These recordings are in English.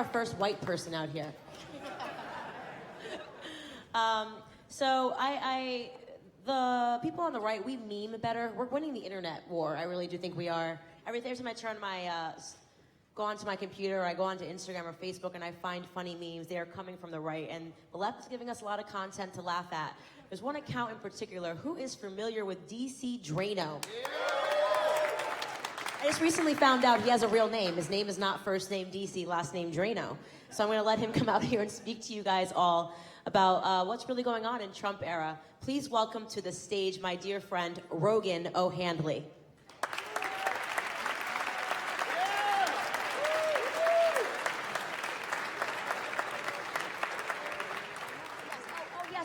our first white person out here. So the people on the right, we meme better. We're winning the internet war. I really do think we are. Every time I turn go onto my computer, or I go onto Instagram or Facebook, and I find funny memes, they are coming from the right, and the left is giving us a lot of content to laugh at. There's one account in particular. Who is familiar with DC Draino? I just recently found out he has a real name. His name is not first name DC, last name Draino. So I'm going to let him come out here and speak to you guys all about what's really going on in Trump era. Please welcome to the stage my dear friend, Rogan O'Handley.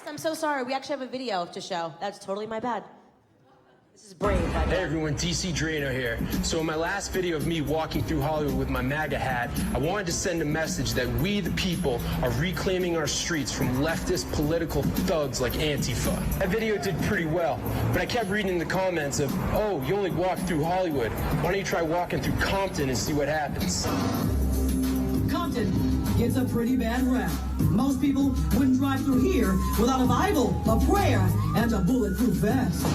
I'm so sorry. We actually have a video to show. That's totally my bad. This is brave. Hey everyone, DC Draino here. So in my last video of me walking through Hollywood with my MAGA hat, I wanted to send a message that we the people are reclaiming our streets from leftist political thugs like Antifa. That video did pretty well, but I kept reading the comments of, oh, you only walk through Hollywood. Why don't you try walking through Compton and see what happens? Compton gets a pretty bad rap. Most people wouldn't drive through here without a Bible, a prayer, and a bulletproof vest.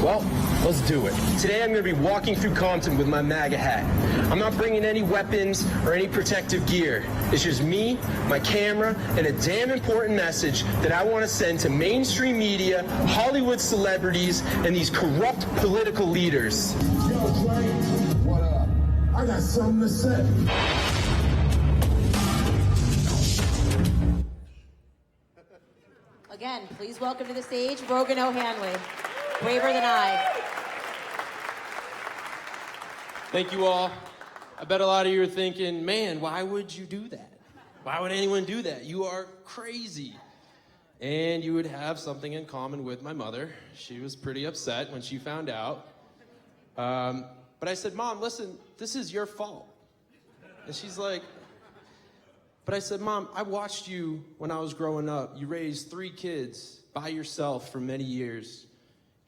Well, let's do it. Today I'm going to be walking through Compton with my MAGA hat. I'm not bringing any weapons or any protective gear. It's just me, my camera, and a damn important message that I want to send to mainstream media, Hollywood celebrities, and these corrupt political leaders. Yo, Dre, what up? I got something to say. Again, please welcome to the stage, Rogan O'Handley. Braver than I. Thank you all. I bet a lot of you are thinking, man, why would you do that? Why would anyone do that? You are crazy. And you would have something in common with my mother. She was pretty upset when she found out. But I said, Mom, listen, this is your fault. And she's like, but I said, Mom, I watched you when I was growing up. You raised 3 kids by yourself for many years.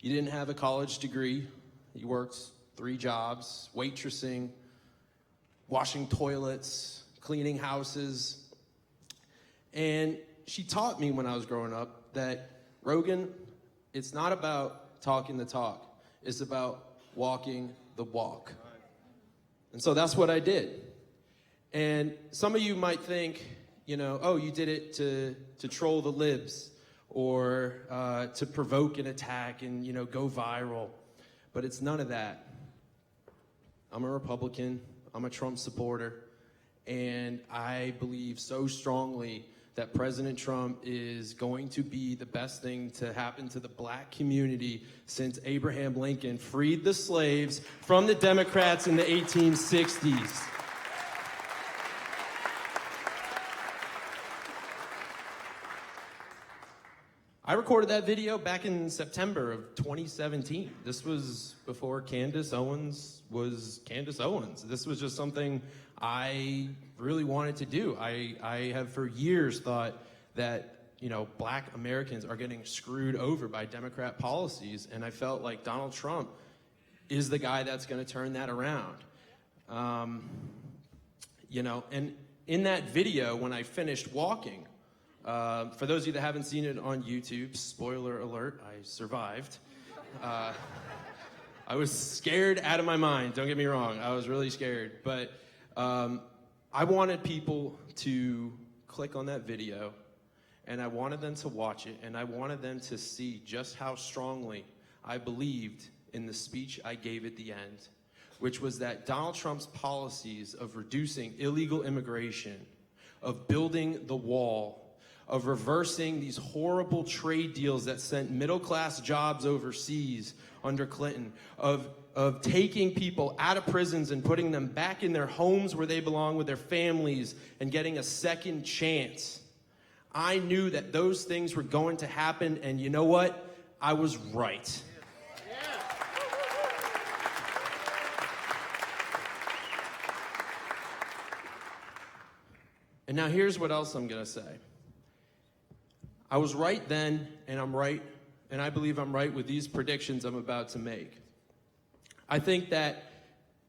You didn't have a college degree. You worked 3 jobs, waitressing, washing toilets, cleaning houses. And she taught me when I was growing up that, Rogan, it's not about talking the talk. It's about walking the walk. And so that's what I did. And some of you might think, you know, oh, you did it to troll the libs or to provoke an attack and, you know, go viral. But it's none of that. I'm a Republican. I'm a Trump supporter. And I believe so strongly that President Trump is going to be the best thing to happen to the black community since Abraham Lincoln freed the slaves from the Democrats in the 1860s. I recorded that video back in September of 2017. This was before Candace Owens was Candace Owens. This was just something I really wanted to do. I have for years thought that, you know, black Americans are getting screwed over by Democrat policies, and I felt like Donald Trump is the guy that's going to turn that around. You know, and in that video, when I finished walking, for those of you that haven't seen it on YouTube, spoiler alert, I survived. I was scared out of my mind, don't get me wrong. I was really scared, but I wanted people to click on that video, and I wanted them to watch it, and I wanted them to see just how strongly I believed in the speech I gave at the end, which was that Donald Trump's policies of reducing illegal immigration, of building the wall, of reversing these horrible trade deals that sent middle-class jobs overseas under Clinton, of taking people out of prisons and putting them back in their homes where they belong with their families and getting a second chance. I knew that those things were going to happen, and you know what? I was right. And now here's what else I'm gonna say. I was right then, and I'm right, and I believe I'm right with these predictions I'm about to make. I think that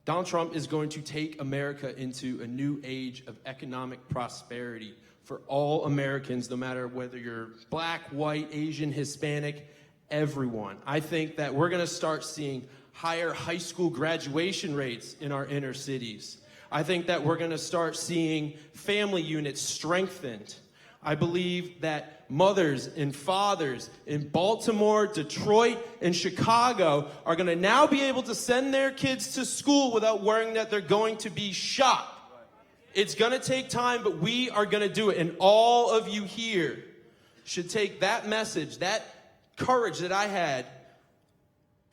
Donald Trump is going to take America into a new age of economic prosperity for all Americans, no matter whether you're black, white, Asian, Hispanic, everyone. I think that we're going to start seeing higher high school graduation rates in our inner cities. I think that we're going to start seeing family units strengthened. I believe that mothers and fathers in Baltimore, Detroit, and Chicago are going to now be able to send their kids to school without worrying that they're going to be shot. It's going to take time, but we are going to do it. And all of you here should take that message, that courage that I had,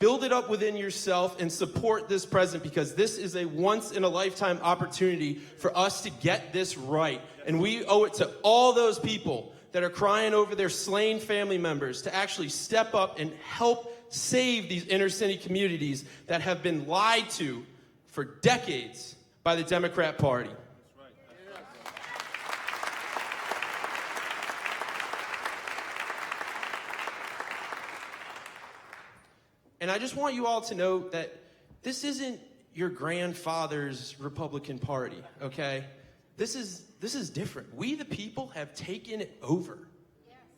build it up within yourself and support this president, because this is a once-in-a-lifetime opportunity for us to get this right. And we owe it to all those people that are crying over their slain family members to actually step up and help save these inner city communities that have been lied to for decades by the Democrat Party. And I just want you all to know that this isn't your grandfather's Republican Party, okay? This is different. We, the people, have taken it over.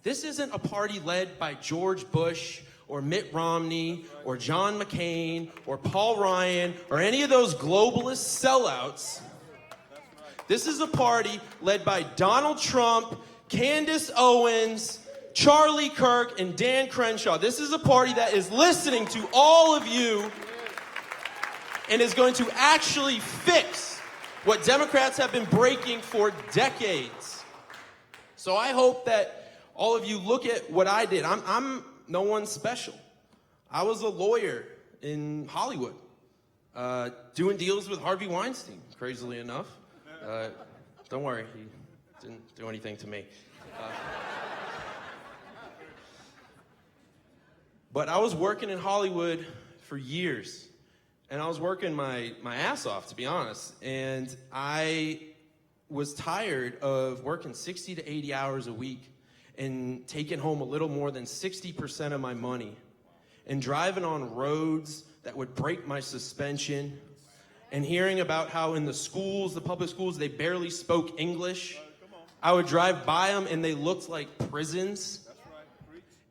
This isn't a party led by George Bush or Mitt Romney or John McCain or Paul Ryan or any of those globalist sellouts. This is a party led by Donald Trump, Candace Owens, Charlie Kirk, and Dan Crenshaw. This is a party that is listening to all of you and is going to actually fix what Democrats have been breaking for decades. So I hope that all of you look at what I did. I'm no one special. I was a lawyer in Hollywood, doing deals with Harvey Weinstein, crazily enough. Don't worry, he didn't do anything to me. But I was working in Hollywood for years, and I was working my ass off, to be honest, and I was tired of working 60 to 80 hours a week and taking home a little more than 60% of my money and driving on roads that would break my suspension and hearing about how in the schools, the public schools, they barely spoke English. I would drive by them and they looked like prisons.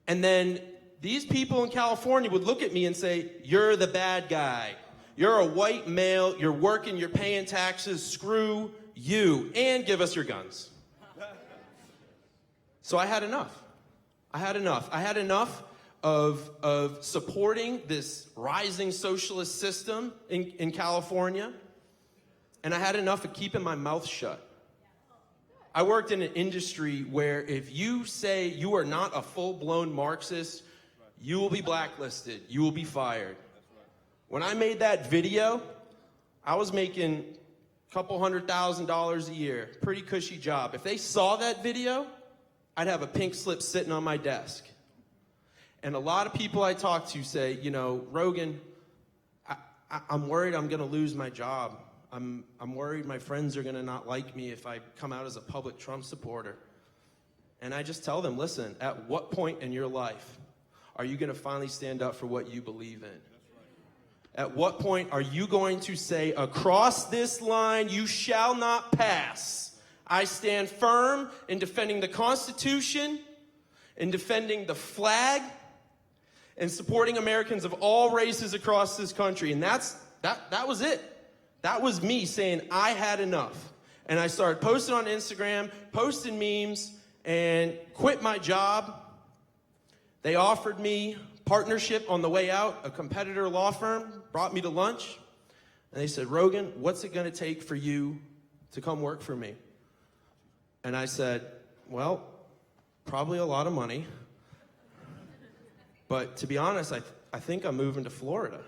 And then these people in California would look at me and say, "You're the bad guy. You're a white male. You're working. You're paying taxes. Screw you. And give us your guns." So I had enough. I had enough of supporting this rising socialist system in California. And I had enough of keeping my mouth shut. I worked in an industry where if you say you are not a full-blown Marxist, you will be blacklisted. You will be fired. When I made that video, I was making a couple $100,000 a year. Pretty cushy job. If they saw that video, I'd have a pink slip sitting on my desk. And a lot of people I talk to say, you know, Rogan, I'm worried I'm going to lose my job. I'm worried my friends are going to not like me if I come out as a public Trump supporter. And I just tell them, listen, at what point in your life are you going to finally stand up for what you believe in? At what point are you going to say, across this line you shall not pass? I stand firm in defending the Constitution, in defending the flag, and supporting Americans of all races across this country. And that was it. That was me saying I had enough. And I started posting on Instagram, posting memes, and quit my job. They offered me partnership on the way out. A competitor law firm brought me to lunch. And they said, "Rogan, what's it going to take for you to come work for me?" And I said, "Well, probably a lot of money. But to be honest, I think I'm moving to Florida."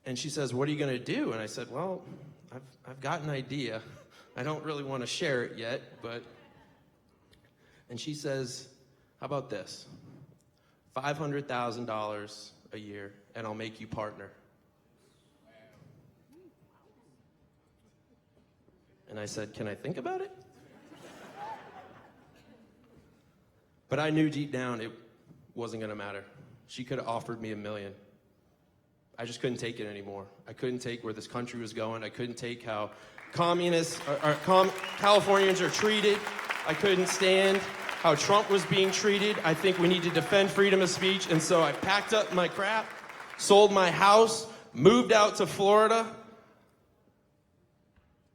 And she says, "What are you going to do?" And I said, "Well, I've got an idea. I don't really want to share it yet, but..." And she says, "How about this? $500,000 a year, and I'll make you partner." And I said, "Can I think about it?" But I knew deep down it wasn't going to matter. She could have offered me $1 million. I just couldn't take it anymore. I couldn't take where this country was going. I couldn't take how Californians are treated. I couldn't stand how Trump was being treated. I think we need to defend freedom of speech. And so I packed up my crap, sold my house, moved out to Florida,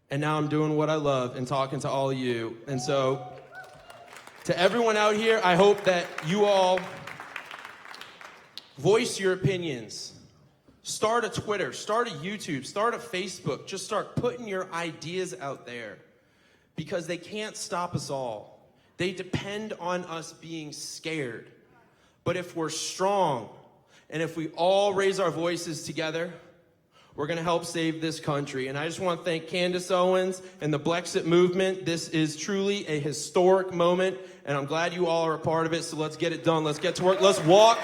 and now I'm doing what I love and talking to all of you. And so to everyone out here, I hope that you all voice your opinions. Start a Twitter, start a YouTube, start a Facebook. Just start putting your ideas out there, because they can't stop us all. They depend on us being scared. But if we're strong, and if we all raise our voices together, we're gonna help save this country. And I just wanna thank Candace Owens and the Blexit movement. This is truly a historic moment, and I'm glad you all are a part of it, so let's get it done. Let's get to work, let's walk